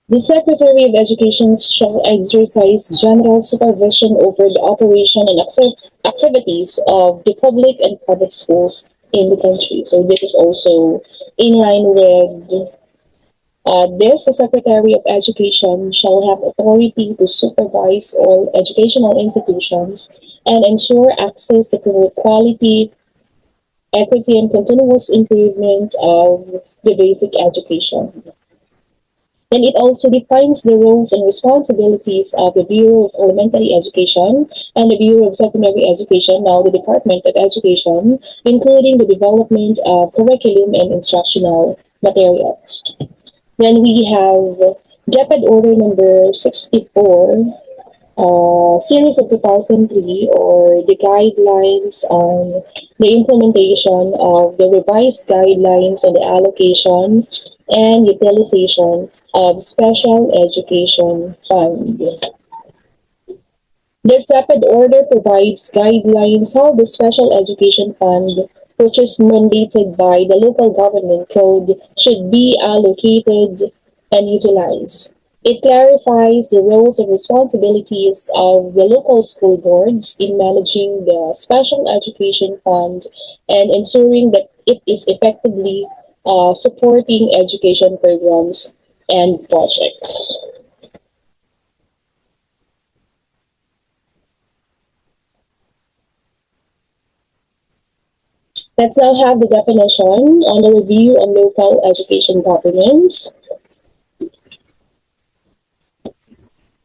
The Secretary of Education shall exercise general supervision over the operation and activities of the public and private schools in the country. So this is also in line with this. The Secretary of Education shall have authority to supervise all educational institutions and ensure access to promote quality, equity, and continuous improvement of the basic education. And it also defines the roles and responsibilities of the Bureau of Elementary Education and the Bureau of Secondary Education, now the Department of Education, including the development of curriculum and instructional materials. Then we have DepEd Order number 64, series of 2003, or the guidelines on the implementation of the revised guidelines on the allocation and utilization of special education fund. This rapid order provides guidelines how the special education fund, which is mandated by the local government code, should be allocated and utilized. It clarifies the roles and responsibilities of the local school boards in managing the special education fund and ensuring that it is effectively supporting education programs and projects. Let's now have the definition on the review on local education governance.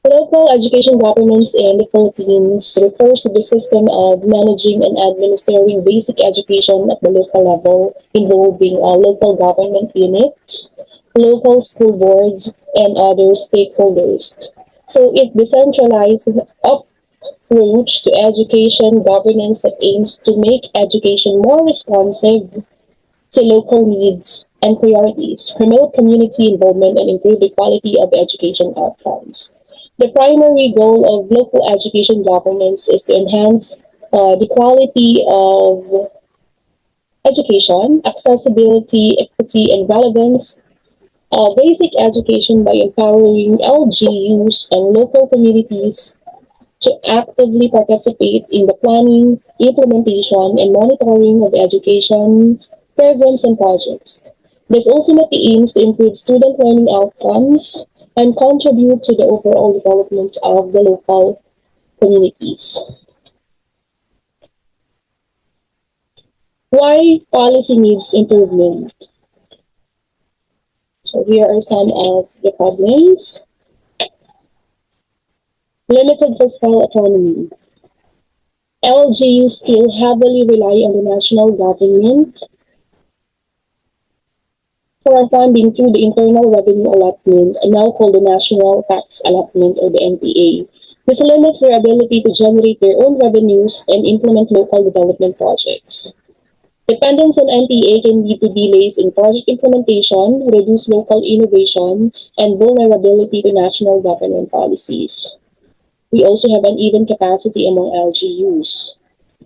Local education governance in the Philippines refers to the system of managing and administering basic education at the local level, involving local government units, local school boards, and other stakeholders. So it decentralizes approach to education governance that aims to make education more responsive to local needs and priorities, promote community involvement, and improve the quality of education outcomes. The primary goal of local education governance is to enhance the quality of education, accessibility, equity, and relevance of basic education by empowering LGUs and local communities to actively participate in the planning, implementation, and monitoring of education programs and projects. This ultimately aims to improve student learning outcomes and contribute to the overall development of the local communities. Why policy needs improvement? So here are some of the problems. Limited fiscal autonomy. LGUs still heavily rely on the national government for funding through the Internal Revenue Allotment, now called the National Tax Allotment, or the NTA. This limits their ability to generate their own revenues and implement local development projects. Dependence on NTA can lead to delays in project implementation, reduced local innovation, and vulnerability to national government policies. We also have uneven capacity among LGUs.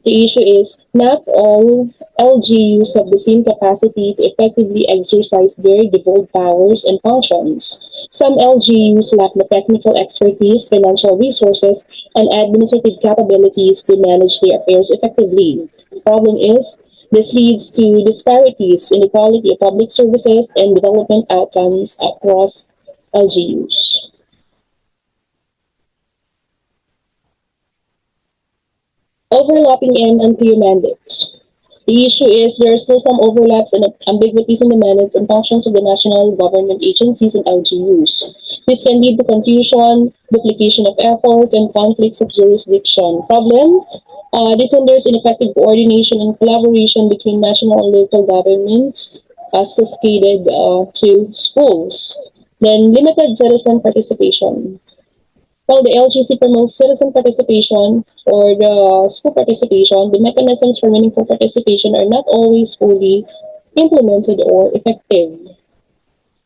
The issue is not all LGUs have the same capacity to effectively exercise their devolved powers and functions. Some LGUs lack the technical expertise, financial resources, and administrative capabilities to manage their affairs effectively. The problem is, this leads to disparities in the quality of public services and development outcomes across LGUs. Overlapping and unclear mandates. The issue is there are still some overlaps and ambiguities in the mandates and functions of the national government agencies and LGUs. This can lead to confusion, duplication of efforts, and conflicts of jurisdiction. Problem? This hinders ineffective coordination and collaboration between national and local governments, cascaded to schools. Then, limited citizen participation. While the LGC promotes citizen participation or the school participation, the mechanisms for meaningful participation are not always fully implemented or effective.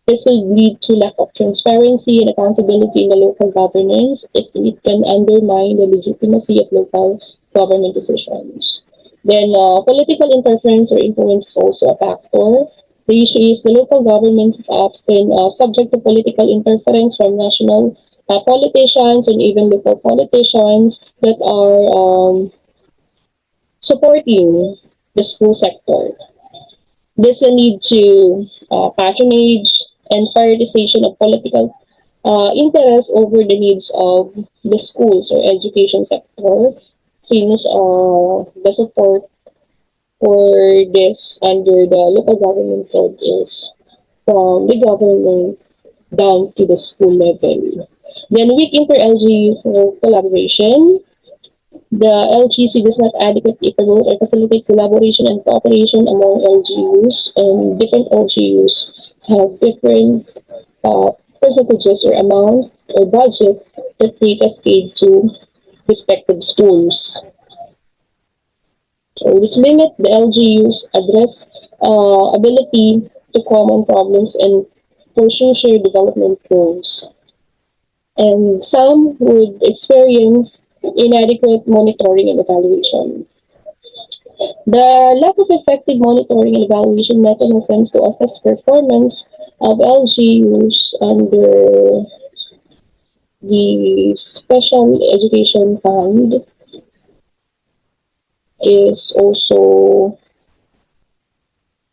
This will lead to lack of transparency and accountability in the local governance. It can undermine the legitimacy of local government decisions. Then, political interference or influence is also a factor. The issue is the local government is often subject to political interference from national politicians and even local politicians that are supporting the school sector. This will lead to patronage and prioritization of political interest over the needs of the schools or education sector, since the support for this under the local government code is from the government down to the school level. Then weak inter-LGU collaboration. The LGC does not adequately promote or facilitate collaboration and cooperation among LGUs, and different LGUs have different uh, percentages or amount or budget that they cascade to respective schools. So this limit the LGUs address ability to common problems and pursue shared development goals. And some would experience inadequate monitoring and evaluation. The lack of effective monitoring and evaluation mechanisms to assess performance of LGUs under the Special Education Fund is also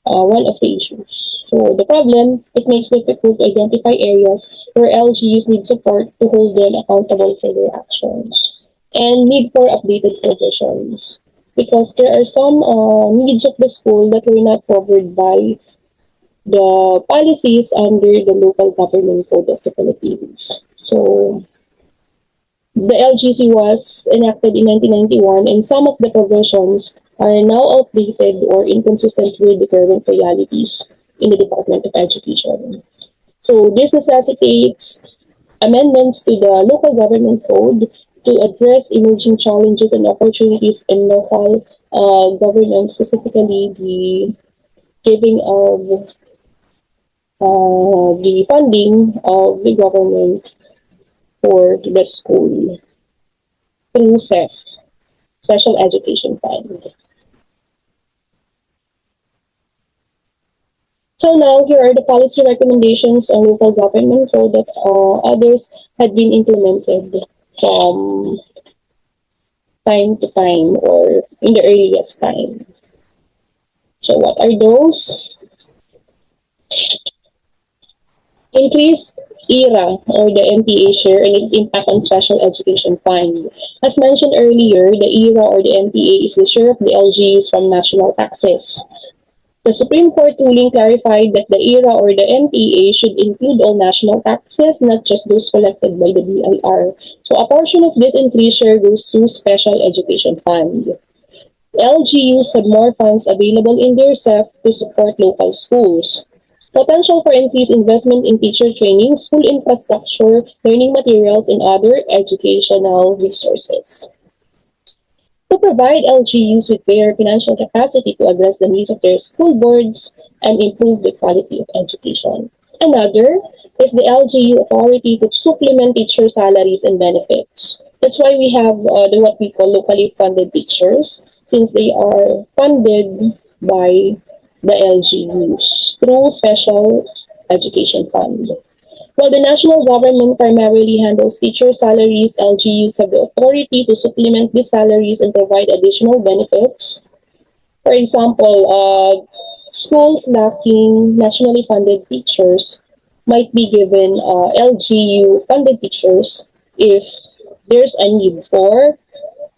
one of the issues. So the problem, it makes it difficult to identify areas where LGUs need support to hold them accountable for their actions. And need for updated provisions. Because there are some needs of the school that were not covered by the policies under the local government code of the Philippines. So the LGC was enacted in 1991 and some of the provisions are now outdated or inconsistent with the current realities in the Department of Education. So this necessitates amendments to the local government code to address emerging challenges and opportunities in local governance, specifically the giving of the funding of the government for the school through SEF, Special Education Fund. So now, here are the policy recommendations on local government so that others had been implemented from time to time or in the earliest time. So what are those? Increase ERA or the MPA share and its impact on Special Education Fund. As mentioned earlier, the ERA or the MPA is the share of the LGUs from national taxes. The Supreme Court ruling clarified that the ERA or the MPA should include all national taxes, not just those collected by the BIR. So a portion of this increased share goes to Special Education Fund. LGUs have more funds available in their SEF to support local schools. Potential for increased investment in teacher training, school infrastructure, learning materials, and other educational resources. To provide LGUs with their financial capacity to address the needs of their school boards and improve the quality of education. Another is the LGU authority to supplement teacher salaries and benefits. That's why we have what we call locally funded teachers, since they are funded by the LGUs through Special Education Fund. While the national government primarily handles teacher salaries, LGUs have the authority to supplement these salaries and provide additional benefits. For example, schools lacking nationally funded teachers might be given LGU funded teachers if there's a need for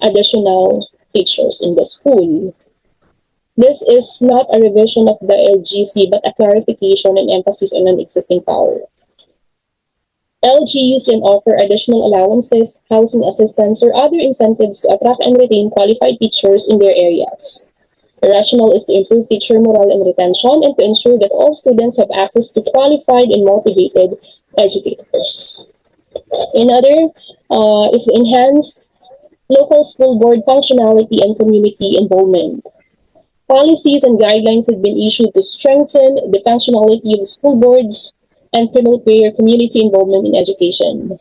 additional teachers in the school. This is not a revision of the LGC but a clarification and emphasis on an existing power. LGUs can offer additional allowances, housing assistance, or other incentives to attract and retain qualified teachers in their areas. The rationale is to improve teacher morale and retention and to ensure that all students have access to qualified and motivated educators. Another is to enhance local school board functionality and community involvement. Policies and guidelines have been issued to strengthen the functionality of school boards and promote their community involvement in education.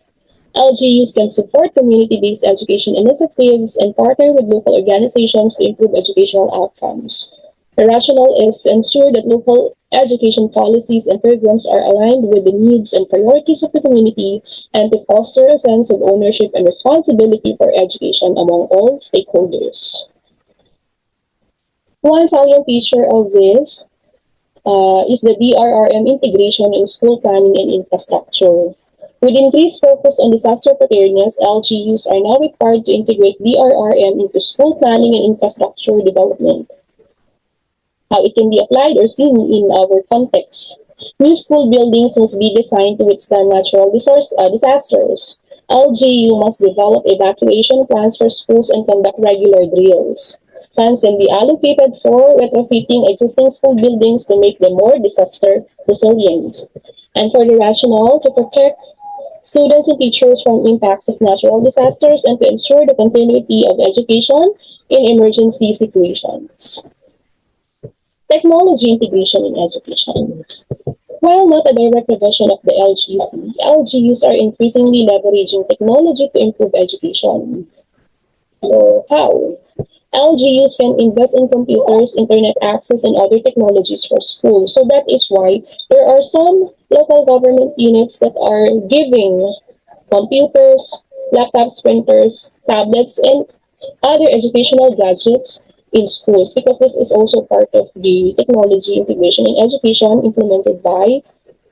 LGUs can support community-based education initiatives and partner with local organizations to improve educational outcomes. The rationale is to ensure that local education policies and programs are aligned with the needs and priorities of the community and to foster a sense of ownership and responsibility for education among all stakeholders. One salient feature of this is the DRRM integration in school planning and infrastructure. With increased focus on disaster preparedness, LGUs are now required to integrate DRRM into school planning and infrastructure development. How it can be applied or seen in our context. New school buildings must be designed to withstand natural disasters. LGU must develop evacuation plans for schools and conduct regular drills. Funds can be allocated for retrofitting existing school buildings to make them more disaster resilient. And for the rationale to protect students and teachers from impacts of natural disasters and to ensure the continuity of education in emergency situations. Technology integration in education. While not a direct provision of the LGC, LGUs are increasingly leveraging technology to improve education. So, how? LGUs can invest in computers, internet access, and other technologies for schools. So that is why there are some local government units that are giving computers, laptops, printers, tablets, and other educational gadgets in schools because this is also part of the technology integration in education implemented by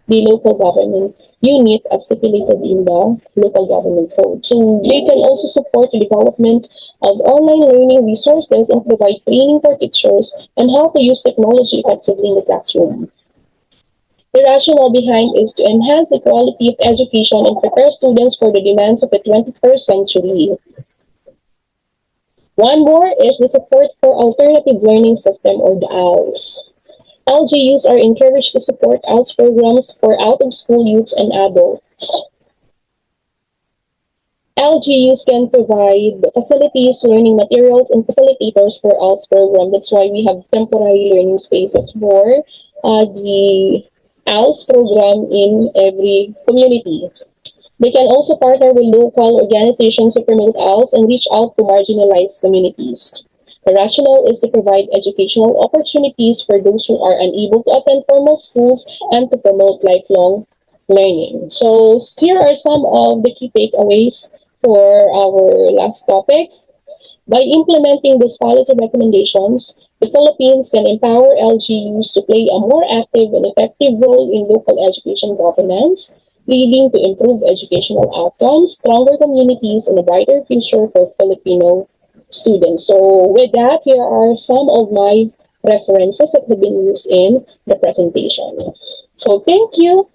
the local government unit as stipulated in the local government code. So they can also support the development of online learning resources and provide training for teachers on how to use technology effectively in the classroom. The rationale behind is to enhance the quality of education and prepare students for the demands of the 21st century. One more is the support for alternative learning system or the ALS. LGUs are encouraged to support ALS programs for out-of-school youths and adults. LGUs can provide facilities, learning materials, and facilitators for ALS program. That's why we have temporary learning spaces for the ALS program in every community. They can also partner with local organizations to promote ALS and reach out to marginalized communities. The rationale is to provide educational opportunities for those who are unable to attend formal schools and to promote lifelong learning. So here are some of the key takeaways for our last topic. By implementing these policy recommendations, the Philippines can empower LGUs to play a more active and effective role in local education governance, leading to improved educational outcomes, stronger communities, and a brighter future for Filipino students. So with that, here are some of my references that have been used in the presentation. So thank you,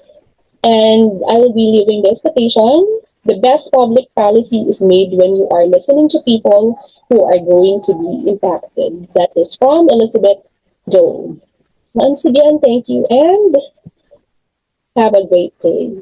and I will be leaving this quotation. The best public policy is made when you are listening to people who are going to be impacted. That is from Elizabeth Jones. Once again, thank you and have a great day.